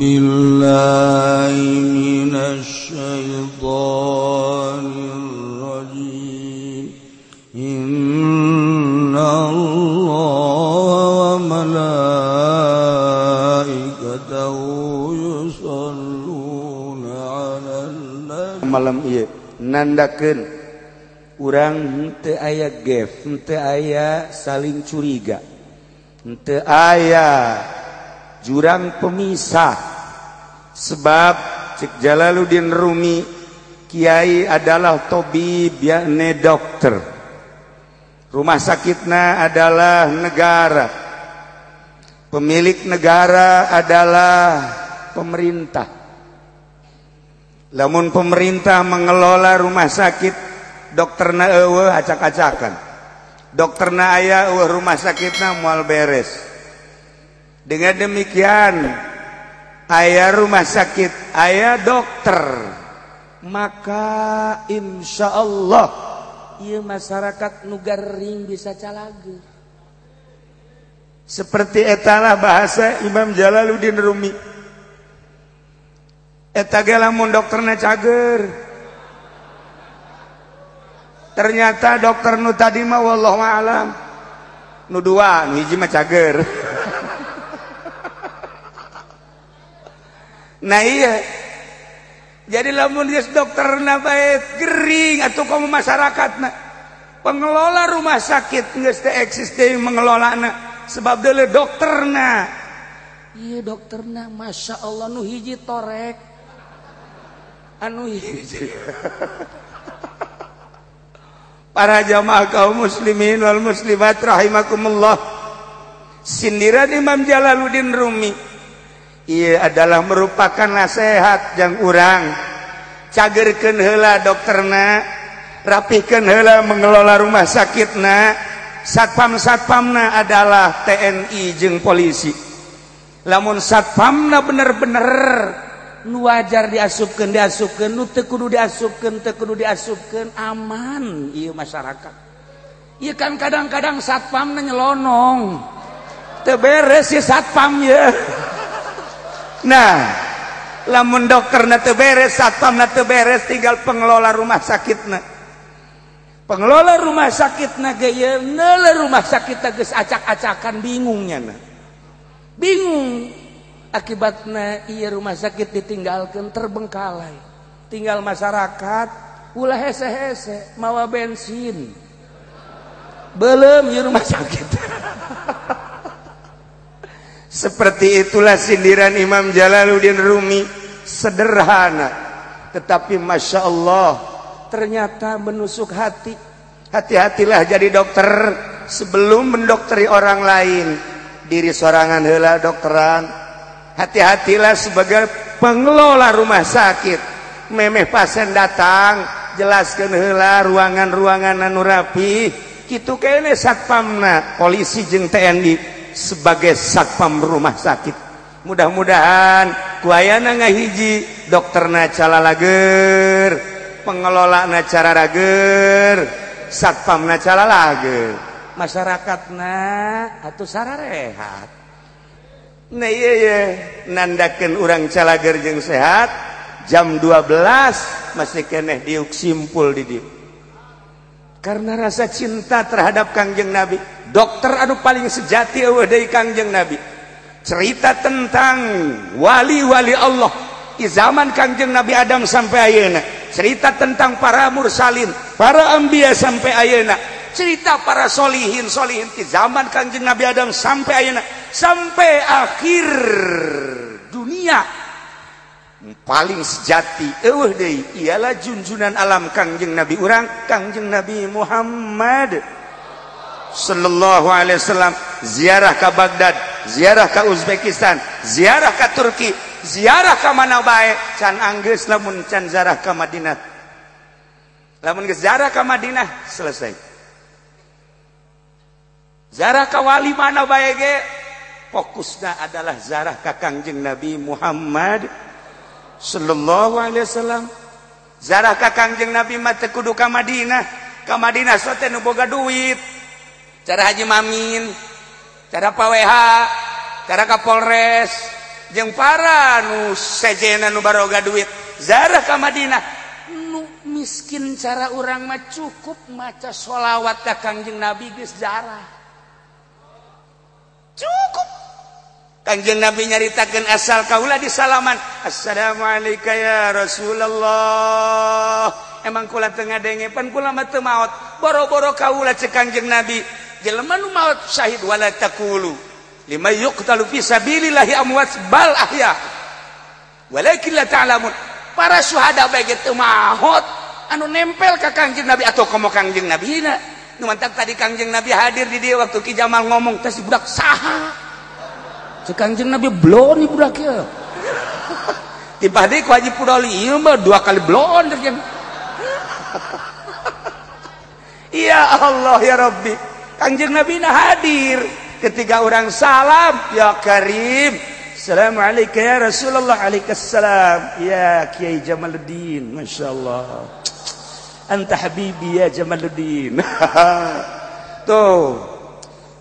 billahi minasyaitonir rajim. Innallaha wa malaikatahu yusholluna 'alan nabi. Malam ieu nandakeun urang teu aya gef, teu aya saling curiga, teu aya jurang pemisah. Sebab cek Jalaluddin Rumi, kiai adalah tobib yakni dokter. Rumah sakitna adalah negara. Pemilik negara adalah pemerintah. Lamun pemerintah mengelola rumah sakit, dokterna eueuh acak-acakan. Dokterna aya eueuh rumah sakitna moal beres. Dengan demikian, aya rumah sakit, aya dokter, maka insya Allah ieu masyarakat nu garing bisa calager. Seperti etalah bahasa Imam Jalaluddin Rumi. Eta ge lamun dokterna cager, ternyata dokter nu tadi mah wallahu a'lam nu dua, nu hiji mah cager. Nah iya, jadi lamun geus dokterna bae gering atuh komo masyarakatna, pengelola rumah sakit geus teu eksis teh mengelolana sebab deuleu dokterna. Ieu dokterna masya Allah nu hiji torek, anu hiji. Para jamaah kaum muslimin wal muslimat rahimakumullah, sindiran Imam Jalaluddin Rumi ieu adalah merupakan nasihat jang urang. Cagerkeun heula dokterna, rapihkeun heula mengelola rumah sakitna. Satpam-satpamna adalah TNI jeung polisi. Lamun satpamna bener-bener nu wajar diasupkeun, nu teu kudu diasupkeun, aman ieu masyarakat. Ieu kan kadang-kadang satpamna nyelonong. Teu beres ieu satpam ieu. Nah, lamun dokterna teu beres, satpamna teu beres, tinggal pengelola rumah sakitna. Pengelola rumah sakitna ge ieu neuleuh rumah sakitna geus acak-acakan, bingung nyana. Bingung akibatna ieu rumah sakit ditinggalkeun terbengkalai. Tinggal masyarakat ulah hese-hese mawa bensin. Belum ieu rumah sakit. Seperti itulah sindiran Imam Jalaluddin Rumi, sederhana tetapi masya Allah ternyata menusuk hati. Hati-hatilah jadi dokter sebelum mendokteri orang lain, diri sorangan heula dokteran. Hati-hatilah sebagai pengelola rumah sakit, memeh pasien datang jelaskeun heula ruangan-ruangan anu rapi, kitu kene satpamna polisi jeung TNI sebagai satpam rumah sakit. Mudah-mudahan kuayana ngahiji dokterna calalager, pengelolana cararager, satpamna calalager, masyarakatna atuh sararehat. Nah iya nandakeun urang calager jeung sehat, jam 12 masih keneh diuk simpul di dieu. Karena rasa cinta terhadap Kangjeng Nabi. Dokter anu paling sejati eueuh deui Kangjeng Nabi. Cerita tentang wali-wali Allah di zaman Kangjeng Nabi Adam sampai ayeuna. Cerita tentang para mursalin, para anbiya sampai ayeuna. Cerita para solihin di zaman Kangjeng Nabi Adam sampai ayeuna, sampai akhir dunia. Paling sejati eueuh deui ialah junjunan alam Kangjeng Nabi urang, Kangjeng Nabi Muhammad sallallahu alaihi wasallam. Ziarah ke Baghdad, ziarah ke Uzbekistan, ziarah ke Turki, ziarah ke mana bae, can anggeus lamun can ziarah ke Madinah. Lamun geus ziarah ke Madinah selesai. Ziarah ke wali mana bae ge, fokusna adalah ziarah ke Kangjeng Nabi Muhammad sallallahu alaihi wasallam. Ziarah ka Kangjeng Nabi mah teu kudu ka Madinah. Ka Madinah sote nu boga duit. Cara Haji Mamin, cara PWH, cara Kapolres, jeung para nu sejena nu baroga duit ziarah ka Madinah. Nu miskin cara urang mah cukup maca sholawat ka Kangjeng Nabi geus ziarah. Cukup. Kangjeng Nabi nyaritakeun asal kaula di salaman, assalamualaikum ya Rasulullah. Emang kula teu ngadengepan kula mah teu maot. Boro-boro kaula cek Kangjeng Nabi, jelema nu maot syahid wala taqulu liman yuqtalu fi sabilillahi amwat bal ahya. Walakin la ta'lamun. Para syuhada bae teu maot anu nempel ka Kangjeng Nabi atau komo Kangjeng Nabi na. Nu mantap tadi Kangjeng Nabi hadir di dieu waktu Ki Jamal ngomong teh si budak saha? Cek Kangjeng Nabi blon nih budak ya. Tiba deui ku Haji Pudoli ieu mah 2 kali blon terjang. Ya Allah ya Rabbi. Kangjeng Nabi na hadir ketika orang salam, ya Karim. Assalamualaikum ya Rasulullah. Waalaikumsalam. Ya Kiai Jamaluddin, masyaallah. Anta habibi ya Jamaluddin. Tuh.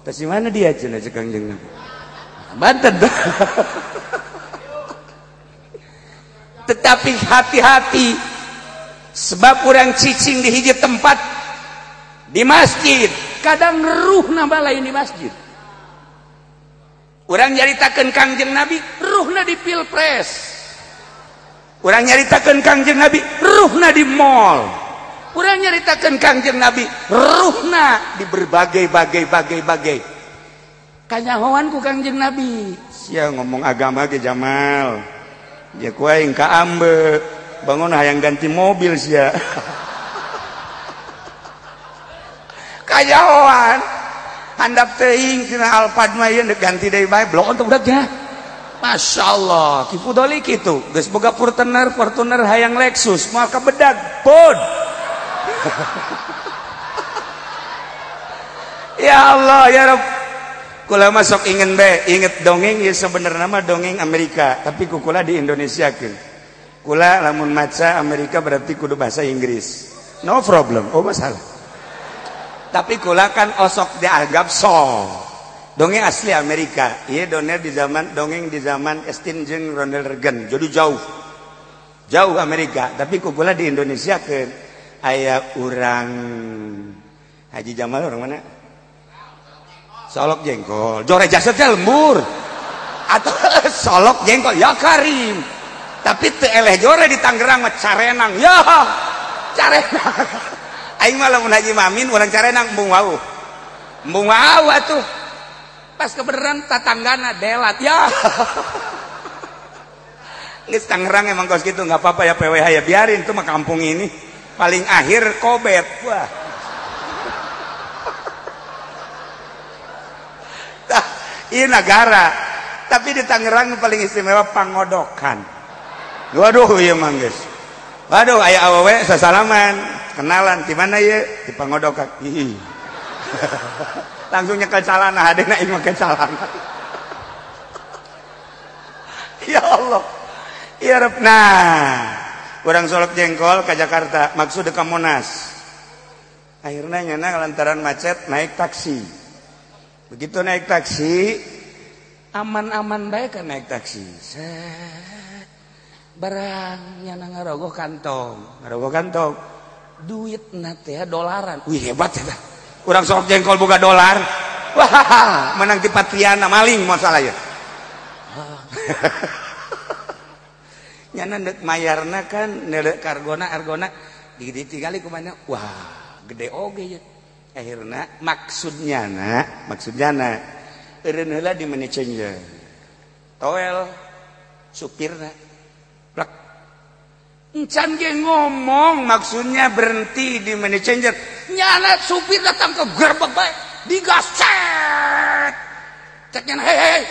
Terus mana dia cenah cek Kangjeng Nabi? Banten. Tetapi hati-hati sebab orang cicing di hiji tempat di masjid kadang ruhna balai di masjid. Orang nyaritakeun Kangjeng Nabi ruhna di pilpres. Orang nyaritakeun Kangjeng Nabi ruhna di mall. Orang nyaritakeun Kangjeng Nabi ruhna di berbagai kanyahoan ku Kangjeng Nabi. Sia ngomong agama ge Jamal. Dia ku aing ka ambe. Bangun hayang ganti mobil sia. Kanyahoan. Handap teuing tina Alphard mah ieu ganti deui bae blok untuk budaknya. Masyaallah, Ki Pudoli kitu. Geus boga Fortuner hayang Lexus, moal ka bedag pun. Ya Allah ya Rabb. Kula masuk inget dongeng ya sebenarnya mah dongeng Amerika, tapi kukula di Indonesia kan. Kula lamun maca Amerika berarti kudu bahasa Inggris. No problem, oh masalah. Tapi kula kan osok dianggap so. Dongeng asli Amerika. Iya dongeng di zaman Estin jeung Ronald Reagan. Jadi jauh Amerika. Tapi kukula di Indonesia kan. Aya urang Haji Jamal orang mana? Solok jengkol, jore jasa teh lembur. Atau solok jengkol, ya Karim. Tapi teu eleh jore di Tangerang mah carenang. Ya, carenang. Aing mah lamun Haji Mamin urang carenang embung wau. Embung wau atuh. Pas kebeneran tatanggana delat ya. Geus Tangerang emang kos kitu enggak apa-apa ya PWH ya biarin itu mah kampung ini. Paling akhir kobet. Wah. Ini negara, tapi di Tangerang paling istimewa pangodokan. Waduh iya mangges. Waduh aya awewe sasalaman, kenalan di mana ya? Di pangodokan. Langsung nyekel calana, hadena ieu make calana. Ya Allah. Ya Rabb. Nah, urang Solok jengkol ke Jakarta, maksud ke Monas. Akhirnya nyana lantaran macet naik taksi. Begitu naik taksi, aman-aman baik kan naik taksi. Barangnya ngarogoh kantong, duit nate ya dolaran. Wih hebat ya. Urang Solok jengkol boga dolar. Wah, menang di Patriana maling masalah ya. Nyana dek mayarna kan, nedek argona digali kumana. Wah, gede oge ya. Akhirnya maksudnya eureun heula di money changer toel supirna plak encan ge ngomong maksudnya berhenti di money changer nyana supir datang ke gerbek bae digas cek nyana hei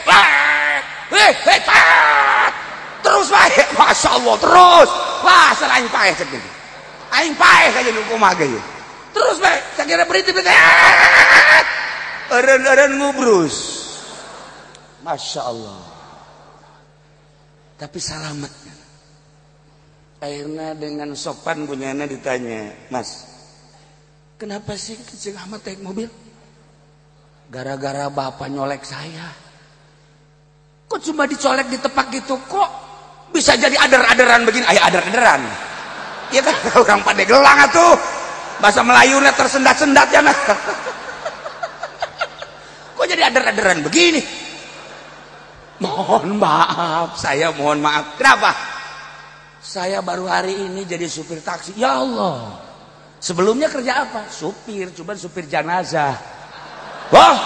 terus bae masyaallah terus wah salah aing paeh cek gitu aing paeh aja nu kumaha ge terus baik, saya kira berhenti eren ngubrus. Masya Allah. Tapi selamat. Akhirnya dengan sopan punyanya ditanya, Mas, kenapa sih kecil amat naik mobil? Gara-gara bapak nyolek saya. Kok cuma dicolek di tepak gitu, kok bisa jadi ader-aderan begini? Ayo ader-aderan. Iya kan, orang pada gelang atuh. Bahasa Melayunya tersendat-sendat ya nah. Kok jadi ader-aderan begini? Mohon maaf, saya mohon maaf. Kenapa? Saya baru hari ini jadi supir taksi. Ya Allah. Sebelumnya kerja apa? Supir, cuman supir jenazah. Wah.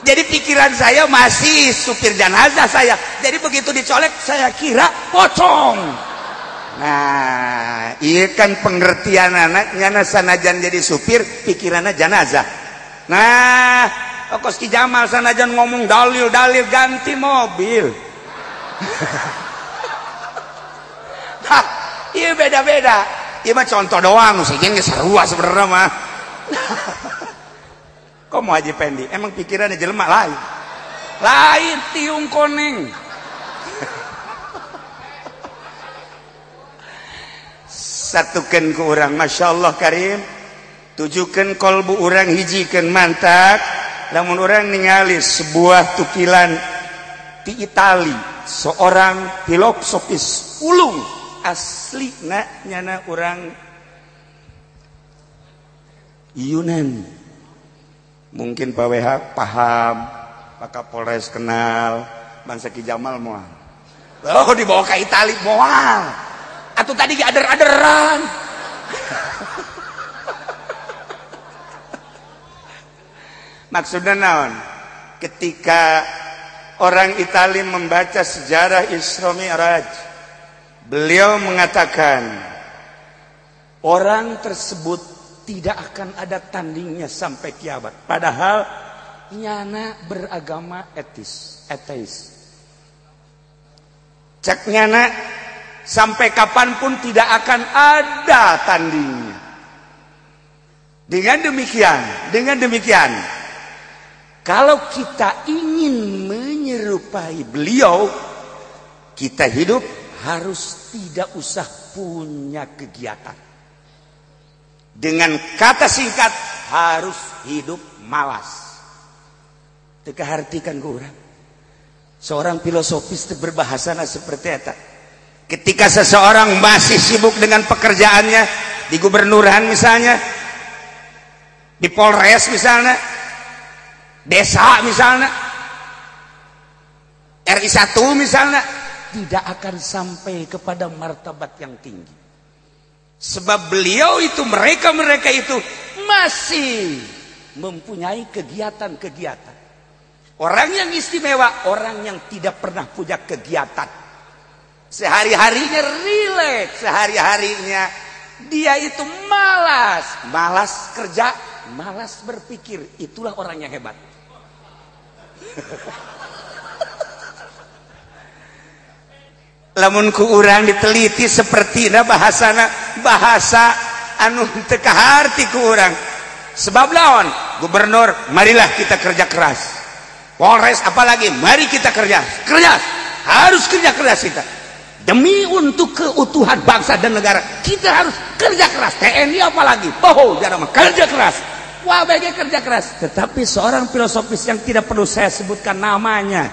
Jadi pikiran saya masih supir jenazah saya. Jadi begitu dicolek saya kira pocong. Nah, iya kan pengertian anaknya sanajan jadi supir, pikirannya jenazah. Nah, Koski Jamal sanajan ngomong dalil ganti mobil. Hah, iya beda-beda. Iya mah contoh doang, saja nggak sarua sebenarnya mah. Kok mau Haji Pendi? Emang pikirannya jelema lain. Lain tiung koneng. Satukan ke orang, Masya Allah Karim. Tujukan kolbu orang, hijikan mantak. Namun orang ningali sebuah tukilan di Itali, seorang filosofis ulung asli nyana orang Yunan. Mungkin Pak WH paham, Pak Kapolres kenal, Bang Seki Jamal moal. Oh dibawa ke Itali moal. Atau tadi ader-aderan. Maksudnya naon? Ketika orang Italia membaca sejarah Isra Mi'raj, beliau mengatakan orang tersebut tidak akan ada tandingnya sampai kiamat. Padahal nyana beragama ateis. Cek nyana sampai kapanpun tidak akan ada tandingnya. Dengan demikian, kalau kita ingin menyerupai beliau, kita hidup harus tidak usah punya kegiatan. Dengan kata singkat, harus hidup malas. Teka hartikan kurang. Seorang filosofis berbahasana seperti itu. Ketika seseorang masih sibuk dengan pekerjaannya, di gubernuran misalnya, di Polres misalnya, desa misalnya, RI 1 misalnya, tidak akan sampai kepada martabat yang tinggi. Sebab beliau itu, mereka itu masih mempunyai kegiatan-kegiatan. Orang yang istimewa, orang yang tidak pernah punya kegiatan. Sehari-harinya rileks, sehari-harinya dia itu malas kerja, malas berpikir. Itulah orang yang hebat. Lamun ku urang diteliti seperti bahasa anu teu kaharti ku urang. Sebab lawan gubernur, marilah kita kerja keras. Polres apalagi, mari kita kerja keras. Harus kerja keras kita. Demi untuk keutuhan bangsa dan negara, kita harus kerja keras. TNI apalagi, jangan kerja keras. Wah, baiknya kerja keras. Tetapi seorang filosofis yang tidak perlu saya sebutkan namanya,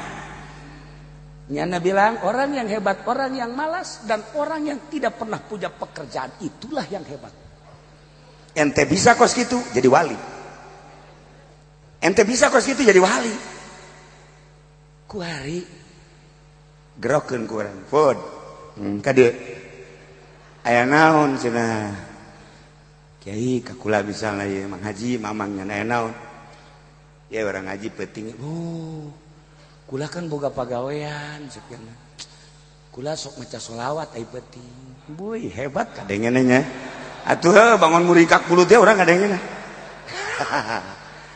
Nyana bilang orang yang hebat, orang yang malas, dan orang yang tidak pernah punya pekerjaan, itulah yang hebat. Ente bisa kos gitu jadi wali. Ente bisa kos gitu jadi wali. Kuari gerokeun ku urang. Fod. Kade aya naon cenah. Kiai kakula misalnya ya Mang Haji mamang nya aya naon. Ya orang ngaji penting. Oh. Kula kan boga pagawean sekian. Kula sok maca sholawat ai penting. Boy hebat kadengena nya. Atuh bangun murikak puluh teh urang kadengena.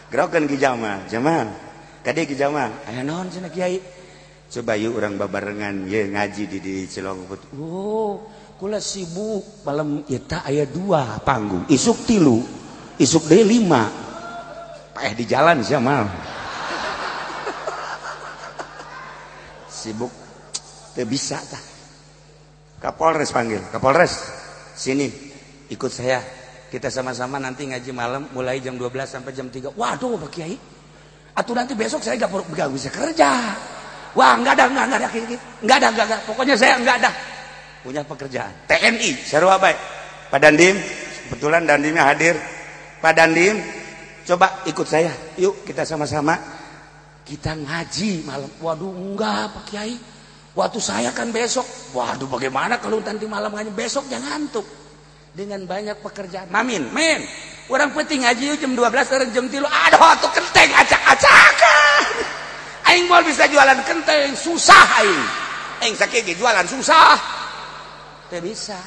Gerokeun Ki Jamal. Kade Ki Jamal, aya naon cenah Kiai? Coba yuk urang babarengan ye ngaji di Cilongput. Oh, kula sibuk malam eta aya 2 panggung. Isuk 3, isuk deui 5. Paeh di jalan sia mal. Sibuk teu bisa tah. Kapolres panggil. Kapolres, sini ikut saya. Kita sama-sama nanti ngaji malam mulai jam 12 sampai jam 3. Waduh Pak Kiai. Atuh nanti besok saya gak bisa kerja. Wah, enggak ada. Pokoknya saya enggak ada punya pekerjaan. TNI, sarua bae. Pak Dandim, kebetulan Dandimnya hadir. Pak Dandim, coba ikut saya. Yuk kita sama-sama kita ngaji malam. Waduh, enggak Pak Kiai. Waktu saya kan besok. Waduh, bagaimana kalau nanti malam ngaji? Besok jangan ngantuk. Dengan banyak pekerjaan. Mamin, men. Orang penting ngaji jam 12, orang jam 3. Aduh, atuh kenteng acak-acakan. Aing mau bisa jualan kenteng, susah aing. Aing sakit jualan susah. Teu bisa.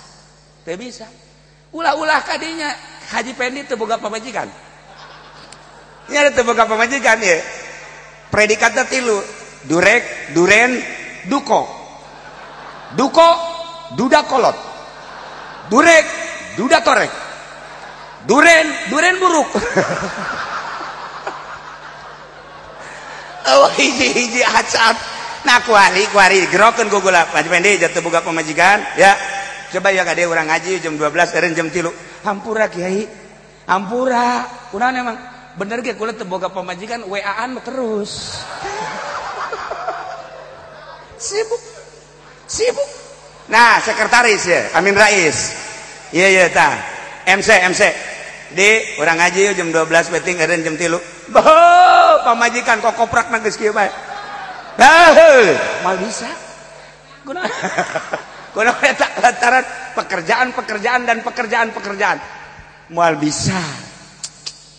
Ulah-ulah kadinya Haji Pendi teu boga pamajikan. Nya teu boga pamajikan ya. Predikatna 3. Durek, duren, duko. Duko, duda kolot. Durek, duda torek. Duren buruk. Oh hiji acat. Nah kuari gerokeun gugula Haji Pendi jatuh boga pamajikan ya. Coba ya kade urang ngaji jam 12 eureun jam 3. Hampura Kiai. Hampura. Kunaon emang? Bener ge kula teu boga pamajikan WA-an terus. Sibuk. Nah, sekretaris ya, Amin Rais. Iya tah. MC. Di urang ngaji jam 12 penting eureun jam 3. Bah, pamajikan kok koprak geus kieu bae. Mal bisa. Kunaon eta lantaran pekerjaan. Moal bisa.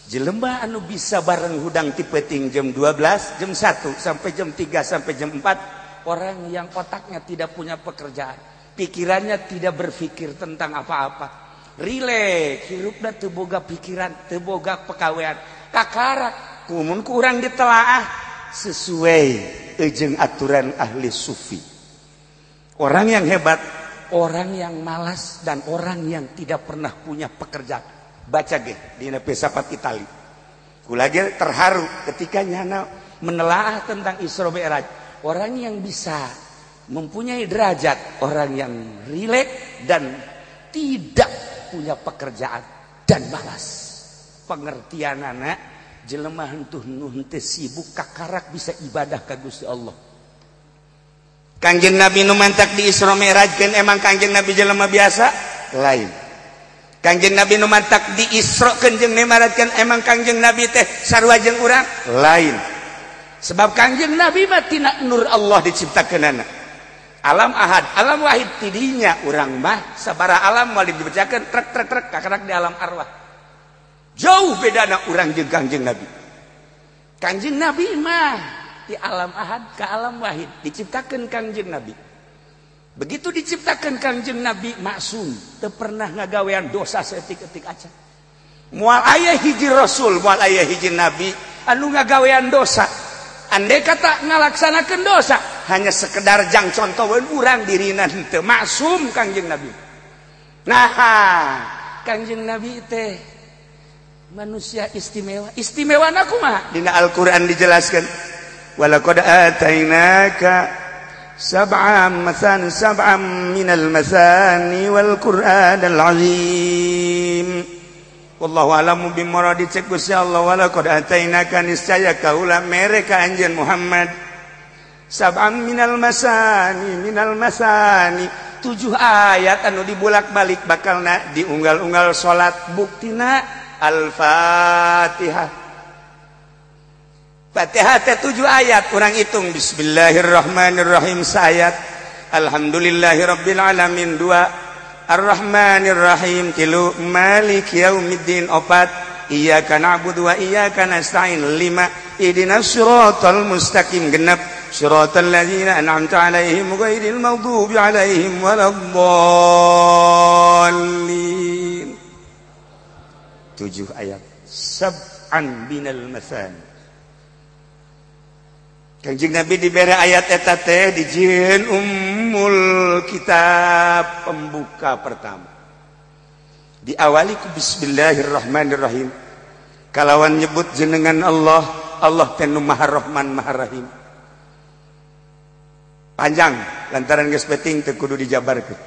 Jelema anu bisa bareng hudang ti peuting jam 12, jam 1 sampai jam 3 sampai jam 4, orang yang otaknya tidak punya pekerjaan, pikirannya tidak berpikir tentang apa-apa. Rileks, hirupna teu boga pikiran, teu boga pekawean. Kakarak kumun ku urang ditelaah sesuai jeung aturan ahli sufi. Orang yang hebat, orang yang malas, dan orang yang tidak pernah punya pekerjaan. Baca ge dina filsafat Itali. Kula ge terharu ketika nyana menelaah tentang Isra Mi'raj. Orang yang bisa mempunyai derajat, orang yang rileks dan tidak punya pekerjaan dan malas. Pengertianana jelema henteu nuhun teh sibuk kakarak bisa ibadah ka Gusti Allah. Kangjeng Nabi nu mantak di Isra Mi'rajkeun emang Kangjeng Nabi jelema biasa? Lain. Kangjeng Nabi nu mantak di Isrokeun jeung Mi'rajkeun emang Kangjeng Nabi teh sarua jeung urang? Lain. Sebab Kangjeng Nabi mah tina nur Allah diciptakeunana. Alam ahad, alam wahid tidinya urang mah sabaraha alam moal dibacakeun trek kakarak di alam arwah. Jauh bedana urang jeung Kangjeng Nabi. Kangjeng Nabi mah di alam ahad ke alam wahid diciptakeun Kangjeng Nabi. Begitu diciptakeun Kangjeng Nabi maksum, teu pernah ngagawean dosa saeutik-eutik acan. Moal aya hiji rasul, moal aya hiji nabi anu ngagawean dosa. Andai kata ngalaksanakeun dosa, hanya sekedar jang contoheun urang dirina teu maksum Kangjeng Nabi. Nah, Kangjeng Nabi teh manusia istimewa. Istimewana kumaha? Dina Al-Qur'an dijelaskeun. Walaqad atainaka sab'an minal masani wal Qur'anal azim. Wallahu a'lamu bimuradi cek Gusti Allah. Walaqad atainaka niscaya kaula mere ka anjeun Muhammad sab'an minal masani 7 ayat anu dibulak-balik bakalna diunggal-unggal salat. Buktina Al-Fatihah. Fatihah teh 7 ayat, urang hitung bismillahirrahmanirrahim sayat, alhamdulillahirabbil alamin 2, Ar-Rahmanir-Rahim 3, Maliki yaumiddin 4, Iyyaka na'budu wa iyyaka nasta'in 5, Ihdinas siratal mustaqim 6, Shiratal ladzina an'amta 'alaihim ghairil maghdubi 'alaihim waladdallin. 7 ayat. Sab'an binal masani. Kanjeng Nabi diberi ayat eta teh dijieun ummul kitab, pembuka pertama. Diawali ku bismillahirrahmanirrahim. Kalawan nyebut jenengan Allah, Allah teh nu Maha Rahman Maha Rahim. Panjang lantaran geus penting teu kudu dijabarkeun.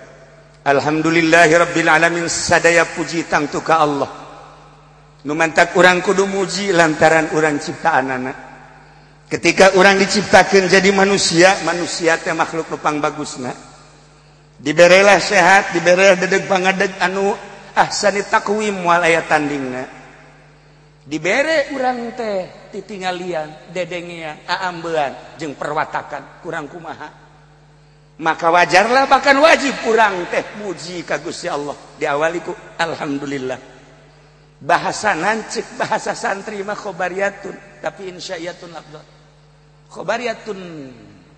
Alhamdulillahirabbil alamin, sadaya puji tangtu ka Allah. Nu mantak urang kudu muji lantaran urang ciptaanana. Ketika orang diciptakan jadi manusia teh makhluk nupang bagusna, diberelah sehat, diberelah dedeg pangadeg anu ahsani taqwim wal aya tandingna, dibere urang teh titingalian dedengean aambean jeung perwatakan kurang kumaha, maka wajarlah bahkan wajib urang teh muji ka Gusti Allah diawali ku alhamdulillah. Bahasa nancik bahasa santri mah khobariyatun tapi insya'iyatun lafdhan, khobariyatun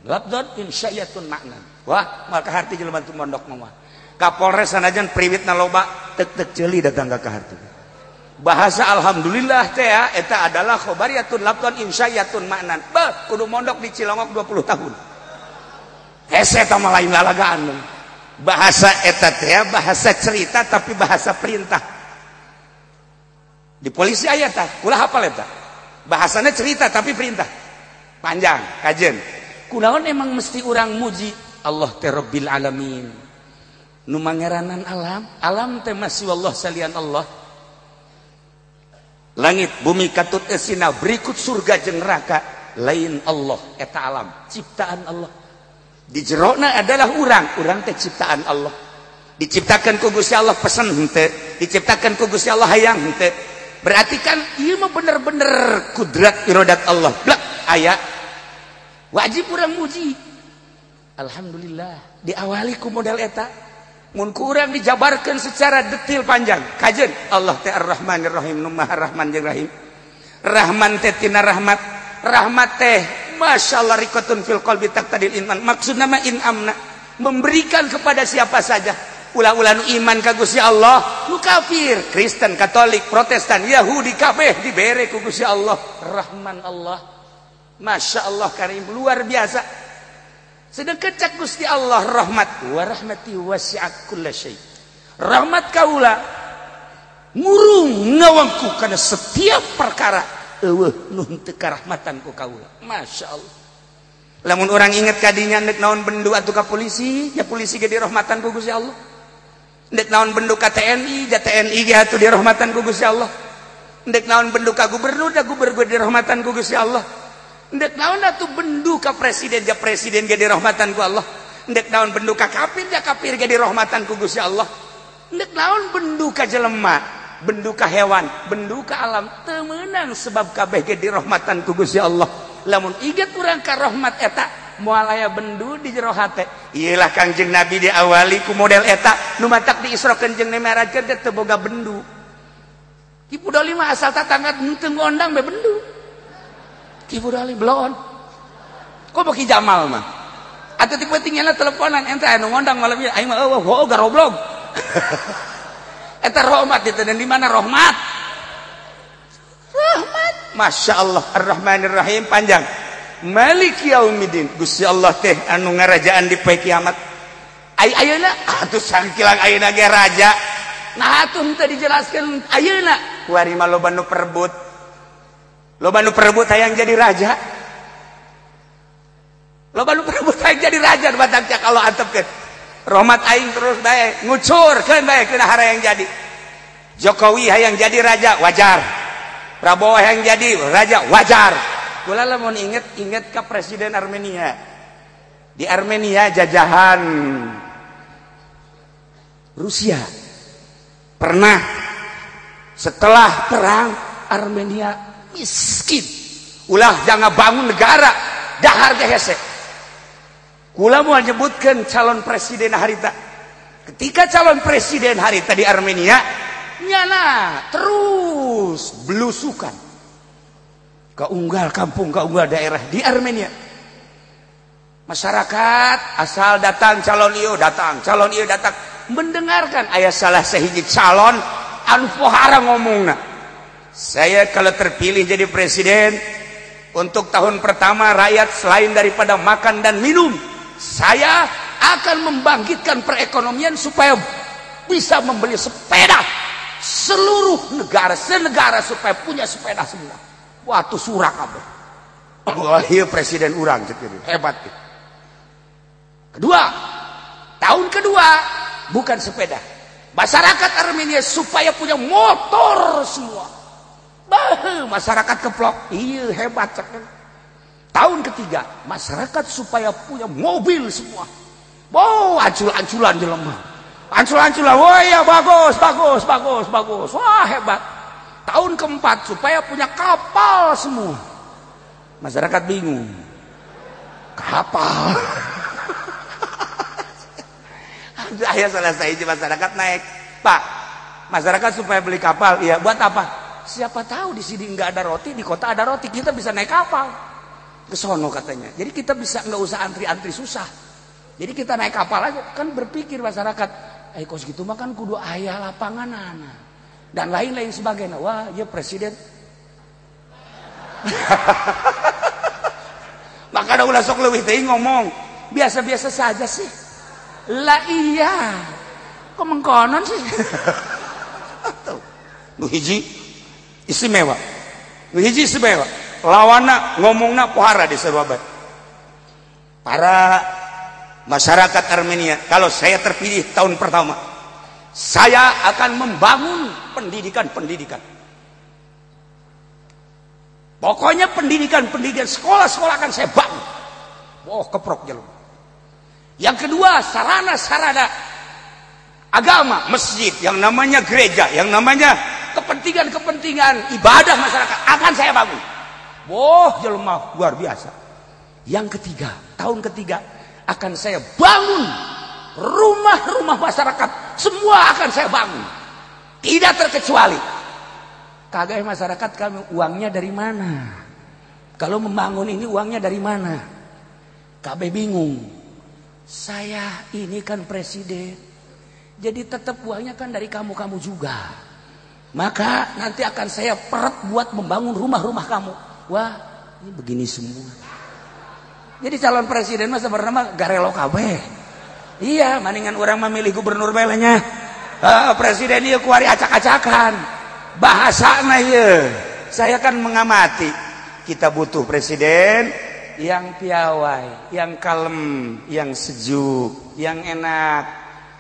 lafdhan insya'iyatun maknan. Wah maka harti jelema tu mondok mah Kapolres sanajan priwitna loba tek ceuli datang ka harti. Bahasa alhamdulillah teh eta adalah khobariyatun lafdhan insya'iyatun maknan. Bah kudu mondok di Cilongok 20 tahun. Hese eta mah lain lalagaan. Bahasa eta teh bahasa cerita tapi bahasa perintah. Di polisi aya tah, kulah hafal eta. Bahasana cerita tapi perintah. Panjang, kajen. Kunaon emang mesti urang muji Allah teh Rabbil alamin. Nu mangeranan alam, alam teh masih Allah salian Allah. Langit bumi katut esina berikut surga jeung neraka lain Allah eta alam, ciptaan Allah. Di jerona adalah urang teh ciptaan Allah. Diciptakan ku Gusti Allah pesen henteu, diciptakan ku Gusti Allah hayang henteu. Berarti kan ieu mah bener-bener kudrat iradat Allah. Blak aya. Wajib urang muji. Alhamdulillah diawali ku modal eta. Mun ku urang dijabarkeun secara detil panjang. Kajeun Allah teh Ar-Rahmanir Rahim, nu Maha Rahman jeung Rahim. Rahman teh tina rahmat. Rahmat teh masyaallah riqatun fil qalbi taqtadil iman. Maksudna mah inamna, memberikan kepada siapa saja. Ulah-ulah nu iman ka Gusti Allah, nu kafir, Kristen, Katolik, Protestan, Yahudi kabeh dibere ku Gusti Allah. Rahman Allah. Masya Allah karim luar biasa. Sedangkan cak Gusti Allah rahmat wa rahmati wasi'at kulla syai. Rahmat kaula ngurung ngawangku kana setiap perkara eueuh nu teu karahmatan ku kaula. Masya Allah. Lamun orang inget kadinya nek naon bendu atuh ka polisi, ya polisi ge dirahmatan ku Gusti Allah. Ndek naon bendu ka TNI, ja TNI ge atuh dirahmatan ku Gusti Allah. Ndek naon bendu ka gubernur, ja gubernur dirahmatan ku Gusti Allah. Ndek naon atuh bendu ka presiden, ja presiden ge dirahmatan ku Allah. Ndek naon bendu ka kafir, ja kafir ge dirahmatan ku Gusti Allah. Ndek naon bendu ka jelema, bendu ka hewan, bendu ka alam teu meunang sebab kabeh ge dirahmatan ku Gusti Allah. Lamun inget urang ka rahmat eta moal aya bendu di jero hate. Iyalah Kangjeng Nabi diawali ku model eta nu matak diisrokeun jeung nemerakeun teh teu boga bendu. Ki Budoli mah asal tatangga teu ngondang be bendu. Ki Budoli belon. Kok beki Jamal mah. Atuh tipe tinggalna teleponan ente anu ngondang malam ieu aing mah eueuh garoblog. Eta rahmat itu dan di mana rahmat? Rahmat. Masya Allah Ar-Rahmanir Rahim panjang. Malik Yaumiddin Gusti Allah teh anu ngarajaan di poe kiamat. Ayeuna atuh sangkilang ayeuna ge raja. Nah atuh teu dijelaskeun ayeuna kuari mah loba nu perebut. Loba nu perebut hayang jadi raja. Loba nu perebut hayang jadi raja batak cak Allah antepkeun. Rahmat aing terus bae ngucurkeun bae keuna hayang jadi. Jokowi hayang jadi raja wajar. Prabowo hayang jadi raja wajar. Kula lamun inget ka presiden Armenia. Di Armenia jajahan Rusia. Pernah setelah perang Armenia miskin. Ulah jangan bangun negara dahar ge hese. Kula mau nyebutkeun calon presiden harita. Ketika calon presiden harita di Armenia nyana terus belusukan keunggal kampung, keunggal daerah di Armenia. Masyarakat asal datang calon ieu datang, calon ieu datang mendengarkan ayat salah sahiji calon anu pohara ngomongna. Saya kalau terpilih jadi presiden untuk tahun pertama rakyat selain daripada makan dan minum, saya akan membangkitkan perekonomian supaya bisa membeli sepeda seluruh negara, senegara supaya punya sepeda semua. Waktu surak kabeh. Wah, ieu presiden urang ceuk hebat. Kedua, tahun kedua bukan sepeda. Masyarakat Armenia supaya punya motor semua. Bah, masyarakat keplok. Iya hebat ceuk. tahun ketiga masyarakat supaya punya mobil semua. Wow, ancul-anculan jelema. Ancul-anculan, wah ya bagus. Wah hebat. Tahun keempat supaya punya kapal semua. Masyarakat bingung. Kapal. Akhirnya selesai masyarakat naik. Pak, masyarakat supaya beli kapal, iya buat apa? Siapa tahu di sini nggak ada roti, di kota ada roti, kita bisa naik kapal ke sono katanya. Jadi kita bisa nggak usah antri-antri susah. Jadi kita naik kapal aja. Kan berpikir masyarakat, kos gitu mah kan kudu aya lapangan dan lain-lain sebagainya. Wah, ya presiden. Maka ada ulah sok leuwih teuing ngomong. Biasa-biasa saja sih. Lah iya. Kok mengkonon sih? Tuh. Nu hiji istimewa. Nu hiji istimewa. Lawana ngomongna pohara di Surabaya. Para masyarakat Armenia, kalau saya terpilih tahun pertama, saya akan membangun pendidikan. Pokoknya pendidikan, sekolah-sekolah akan saya bangun. Oh, keprok jalur. Yang kedua, sarana-sarana agama, masjid, yang namanya gereja, yang namanya kepentingan ibadah masyarakat akan saya bangun. Wah, jelema luar biasa. Yang ketiga, tahun ketiga akan saya bangun rumah-rumah masyarakat, semua akan saya bangun. Tidak terkecuali. Kagak masyarakat kami uangnya dari mana? Kalau membangun ini uangnya dari mana? Kabeh bingung. Saya ini kan presiden. Jadi tetap uangnya kan dari kamu-kamu juga. Maka nanti akan saya peret buat membangun rumah-rumah kamu. Wah, ini begini semua. Jadi calon presiden mah sebenarnya garelo kabeh. Iya, mendingan orang memilih gubernur belenya. Presiden ieu kuari acak-acakan. Bahasana ieu. Saya kan mengamati. Kita butuh presiden yang piawai, yang kalem, yang sejuk, yang enak,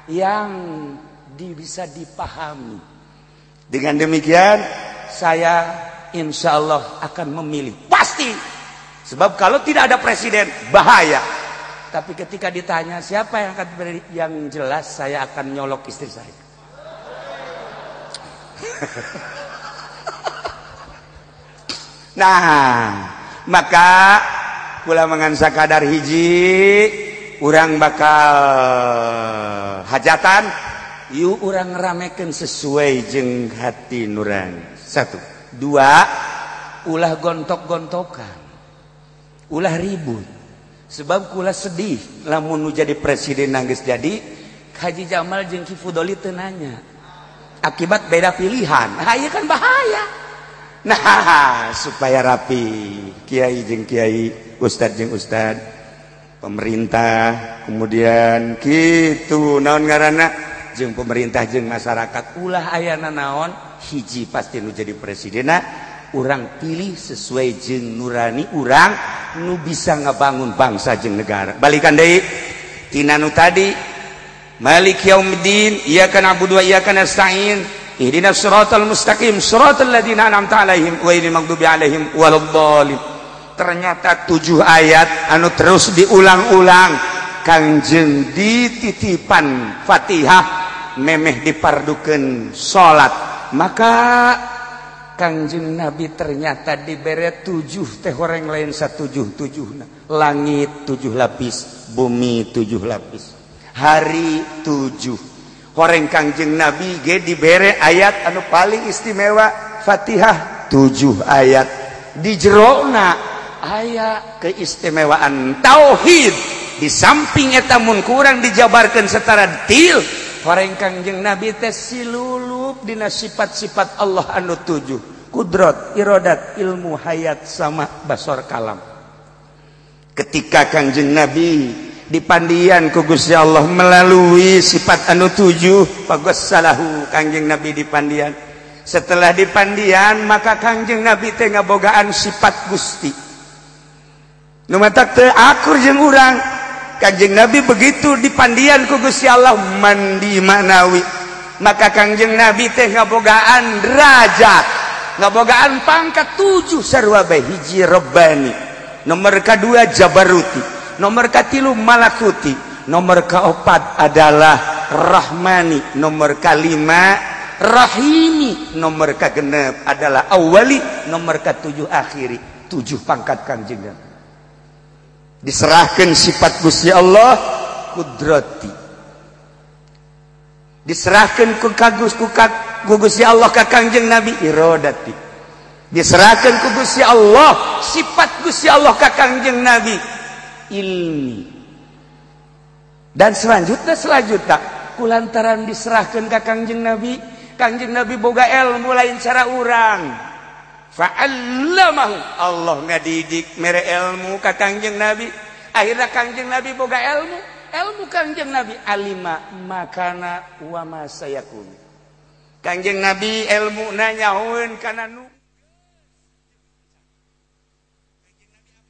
yang bisa dipahami. Dengan demikian saya insya Allah akan memilih. Pasti. Sebab kalau tidak ada presiden bahaya. Tapi ketika ditanya siapa yang akan beri, yang jelas saya akan nyolok istri saya. Nah, maka kula mengansa kadar hiji urang bakal hajatan yuk urang ngeramekeun sesuai jeung hati nurang. 1, 2 ulah gontok-gontokan, ulah ribut. Sebab kula sedih lamun nu jadi presiden nangis jadi Haji Jamal jeung Ki Fudoli teu nanya. Akibat beda pilihan. Nah, ieu kan bahaya. Nah, supaya rapi, kiai jeung kiai, ustad jeung ustad, pemerintah, kemudian kitu naon ngaranna jeung pemerintah jeung masyarakat ulah ayana naon hiji pasti nu jadi presidenna urang pilih sesuai jeung nurani urang nu bisa ngabangun bangsa jeung negara. Balikan deui tina nu tadi Malik yaumiddin iyyaka na'budu wa iyyaka nasta'in ihdinas siratal mustaqim siratal ladzina an'amta 'alaihim ghairil maghdubi 'alaihim waladdallin. Ternyata 7 ayat anu terus diulang-ulang kangjeng dititipan Fatihah memeh dipardukeun salat. Maka Kangjeng Nabi ternyata dibere 7 teh horeng lain satujuh-tujuhna. Langit 7 lapis, bumi 7 lapis. Hari 7. Horeng Kangjeng Nabi ge dibere ayat anu paling istimewa Fatihah 7 ayat. Di jerona aya keistimewaan tauhid. Di samping eta mun kurang dijabarkeun setara detil, horeng Kangjeng Nabi teh silulup dina sifat-sifat Allah anu 7. Kudrat, iradat, ilmu, hayat, sama, basar, kalam. Ketika Kangjeng Nabi dipandian ku Gusti Allah melalui sifat anu 7, pagossalahu Kangjeng Nabi dipandian. Setelah dipandian maka Kangjeng Nabi teh ngabogaan sifat Gusti. Nu matak teu akur jeung urang. Kangjeng Nabi begitu dipandian ku Gusti Allah mandi manawi. Maka Kangjeng Nabi teh ngabogaan derajat, ngabogaan pangkat 7 sarua bae hiji Rabbani. nomor kedua Jabaruti, nomor ketilu Malakuti, nomor keempat adalah Rahmani, nomor kelima Rahimi, nomor kegenep adalah Awali, nomor ketujuh Akhiri. 7 pangkat Kangjeng Nabi. Diserahkan sifat Gusti Allah kudrati, diserahkan ku Gusti Allah ka Kangjeng Nabi iradati, diserahkan ku Gusti Allah sifat Gusti Allah ka Kangjeng Nabi ilmi. Dan selanjutnya kulantaran diserahkan ka Kangjeng Nabi boga ilmu lain cara urang. Fa'allamahu, Allah ngadidik mere ilmu ka Kangjeng Nabi. Akhirnya Kangjeng Nabi boga ilmu Kangjeng Nabi alima makana wa ma sayakun. Kangjeng Nabi ilmu nanyahoeun kana nu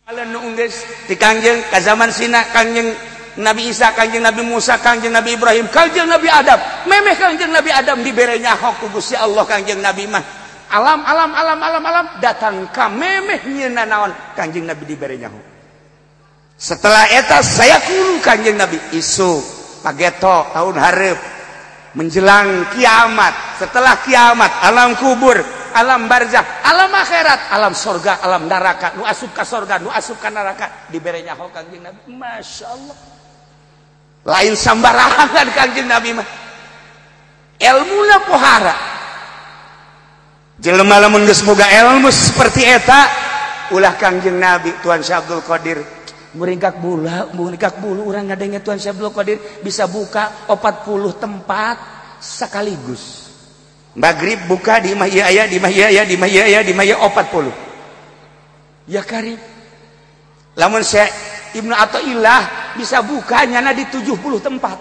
nu geus di Kangjeng ka zaman sina Kangjeng Nabi Isa, Kangjeng Nabi Musa, Kangjeng Nabi Ibrahim, Kangjeng Nabi Adam. Memeh Kangjeng Nabi Adam dibere nyaho ku Gusti Allah. Kangjeng Nabi mah alam datang ka memeh nyeuna naon Kangjeng Nabi dibere nyaho. Setelah eta saya kudu Kangjeng Nabi isu pageto tahun hareup menjelang kiamat. Setelah kiamat alam kubur, alam barzakh, alam akhirat, alam surga, alam neraka, nu asup ka surga, nu asup ka neraka dibere nyaho Kangjeng Nabi. Masyaallah. Lain sambarangan Kangjeng Nabi mah. Ilmuna pohara. Jelema lamun geus boga ilmu seperti eta ulah Kangjeng Nabi Tuan Syekh Abdul Qadir muringkak bulu urang ngadenge Tuan Syekh Abdul Qadir bisa buka 40 tempat sekaligus. Maghrib buka di imah ieu aya, di imah ieu aya, di imah ieu aya, di imah ieu 40. Ya karim. Lamun Syekh Ibnu Athaillah bisa buka nyana di 70 tempat.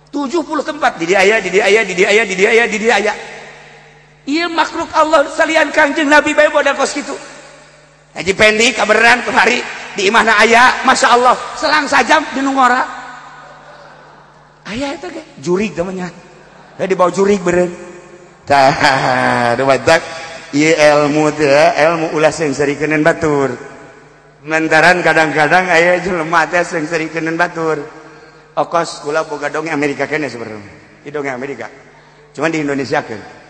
70 tempat di dia aya, di dia aya, di dia aya, di dia aya, di dia aya. Iya makhluk Allah salian Kangjeng Nabi bae modal kos kitu. Haji Pendi kabeneran kemari di imahna aya, Masya Allah selang sajam di nungora. Aya eta ge jurig namanya. Da dibawa jurig beureun. Tah, dumadak ieu ilmu teh ilmu ulah sing sarikeun batur. Mentaran kadang-kadang aya jelema teh sing sarikeun batur. Okos kula boga dongeng Amerika kene sebenarnya. Di dongeng Amerika. Cuman di Indonesia kan.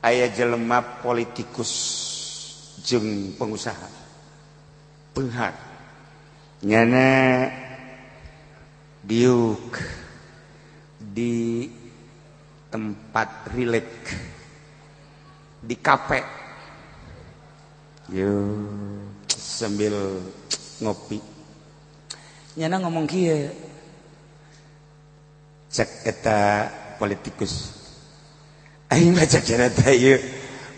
Aya jelema politikus jeung pengusaha beunghar nyana diuk di tempat rileks di kafe yo sambil ngopi nyana ngomong kieu cek eta politikus aing baca cerita ieu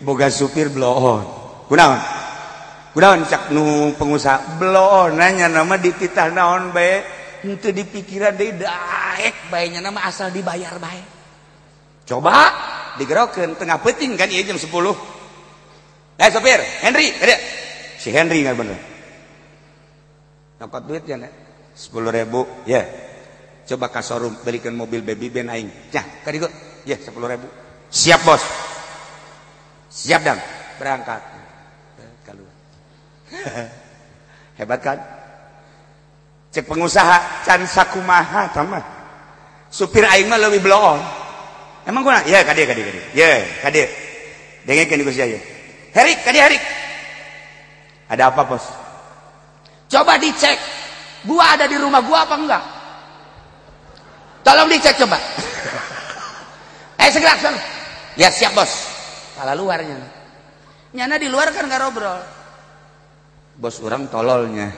boga supir bloon. Kunaon cak nu pengusaha bloon nya nama dititah naon bae henteu dipikiran deui daek bae nya nama asal dibayar bae. Coba digerokeun tengah peuting kan ieu jam 10. Supir, Henry, ada. Si Henry enggak bener. Nokot duit ya 10.000 ya. Coba ka showroom belikan mobil baby ben aing. Cah, ka digo. Ya 10.000. Siap bos. Siap dang. Berangkat. Keluar. Hebat kan? Cek pengusaha can sakumaha tamah. Supir aing mah leuwih bloon. Emang gua? Ya kade. Ya kade. Dengekeun ku sia ye. Herik, kade Herik. Ada apa bos? Coba dicek. Gua ada di rumah gua apa enggak? Tolong dicek coba. Segera. Ya siap bos. Pala luarnya. Nyana di luar kan ngarobrol. Bos orang tololnya.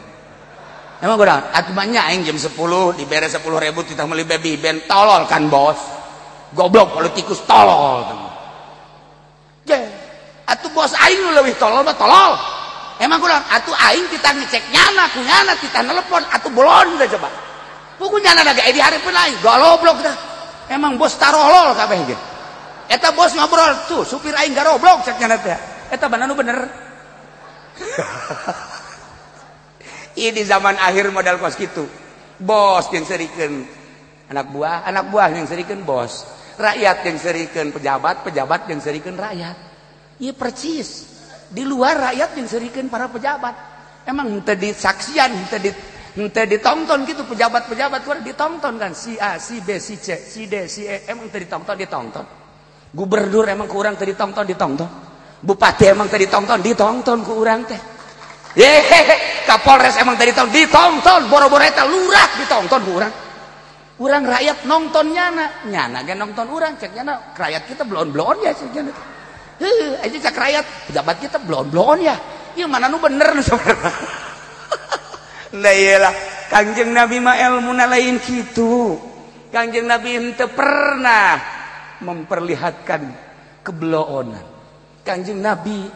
Emang gue atuh banyak aing jam 10 dibere 10.000 kita beli baby ben tolol kan bos. Goblok politikus tolol. Je, atuh bos aing lu leuwih tolol mah tolol. Emang gue atuh aing kita ngecek nyana kunyana kita nelpon atuh bolon udah coba. Puku nyana da ge di hareupeun aing goblok dah. Emang bos tarolol kabeh ge. Eta bos ngobrol tuh supir aing garoblok cek nyana teh. Eta bener bener. Ini di zaman akhir modal kos gitu. Bos yang serikeun anak buah yang serikeun bos. Rakyat yang serikeun pejabat yang serikeun rakyat. Iya percis. Di luar rakyat yang serikeun para pejabat. Emang henteu disaksian, henteu ditonton gitu pejabat-pejabat kurang ditonton kan si A, si B, si C, si D, si E emang teu ditonton. Gubernur emang ku urang teu ditonton. Bupati emang teu ditonton ku urang teh. Kapolres emang teu ditonton, boro-boro eta lurah ditonton ku urang. Urang rakyat nontonnya nyana ge nonton urang cek nyana rakyat kita blon-blon ya cek nyana. Aja cak rakyat pejabat kita blon-blon ya. Ieu mana nu bener nu saudara. Nah iyalah Kangjeng Nabi mah ilmuna lain kitu. Kangjeng Nabi henteu pernah memperlihatkan kebloonan. Kangjeng Nabi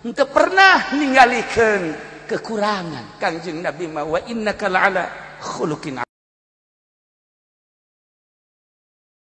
henteu pernah ninggalikeun kekurangan. Kangjeng Nabi mah wa innaka la'ala khuluqin